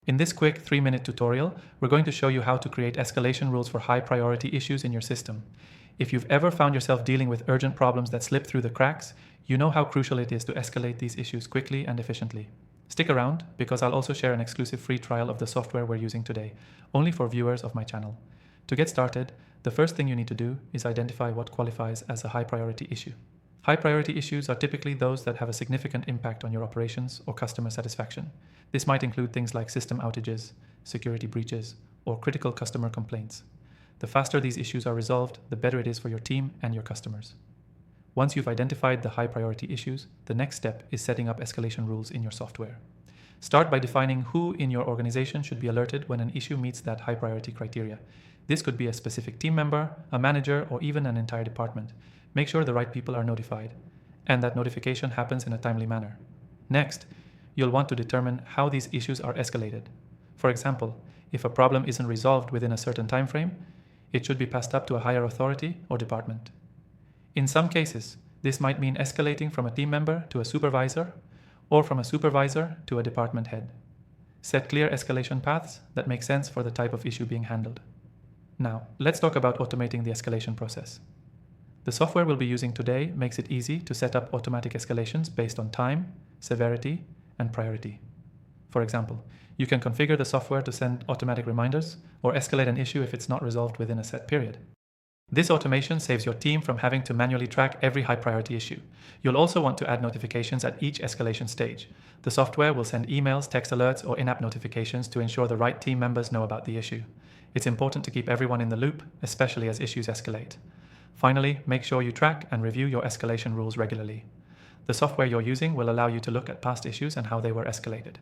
In this quick 3-minute tutorial, we're going to show you how to create escalation rules for high priority issues in your system. If you've ever found yourself dealing with urgent problems that slip through the cracks, you know how crucial it is to escalate these issues quickly and efficiently. Stick around, because I'll also share an exclusive free trial of the software we're using today, only for viewers of my channel. To get started, the first thing you need to do is identify what qualifies as a high priority issue. High priority issues are typically those that have a significant impact on your operations or customer satisfaction. This might include things like system outages, security breaches, or critical customer complaints. The faster these issues are resolved, the better it is for your team and your customers. Once you've identified the high priority issues, the next step is setting up escalation rules in your software. Start by defining who in your organization should be alerted when an issue meets that high priority criteria. This could be a specific team member, a manager, or even an entire department. Make sure the right people are notified, and that notification happens in a timely manner. Next, you'll want to determine how these issues are escalated. For example, if a problem isn't resolved within a certain time frame, it should be passed up to a higher authority or department. In some cases, this might mean escalating from a team member to a supervisor, or from a supervisor to a department head. Set clear escalation paths that make sense for the type of issue being handled. Now, let's talk about automating the escalation process. The software we'll be using today makes it easy to set up automatic escalations based on time, severity, and priority. For example, you can configure the software to send automatic reminders or escalate an issue if it's not resolved within a set period. This automation saves your team from having to manually track every high priority issue. You'll also want to add notifications at each escalation stage. The software will send emails, text alerts, or in-app notifications to ensure the right team members know about the issue. It's important to keep everyone in the loop, especially as issues escalate. Finally, make sure you track and review your escalation rules regularly. The software you're using will allow you to look at past issues and how they were escalated.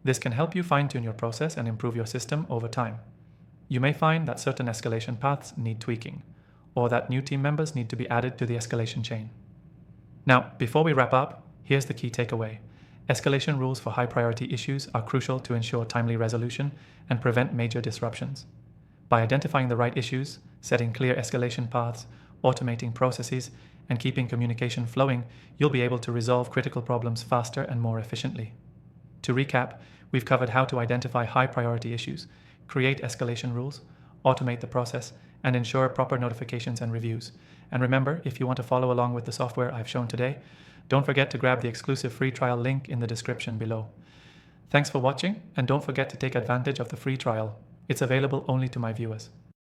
This can help you fine-tune your process and improve your system over time. You may find that certain escalation paths need tweaking, or that new team members need to be added to the escalation chain. Now, before we wrap up, here's the key takeaway. Escalation rules for high-priority issues are crucial to ensure timely resolution and prevent major disruptions. By identifying the right issues, setting clear escalation paths, automating processes, and keeping communication flowing, you'll be able to resolve critical problems faster and more efficiently. To recap, we've covered how to identify high-priority issues, create escalation rules, automate the process, and ensure proper notifications and reviews. And remember, if you want to follow along with the software I've shown today, don't forget to grab the exclusive free trial link in the description below. Thanks for watching, and don't forget to take advantage of the free trial. It's available only to my viewers.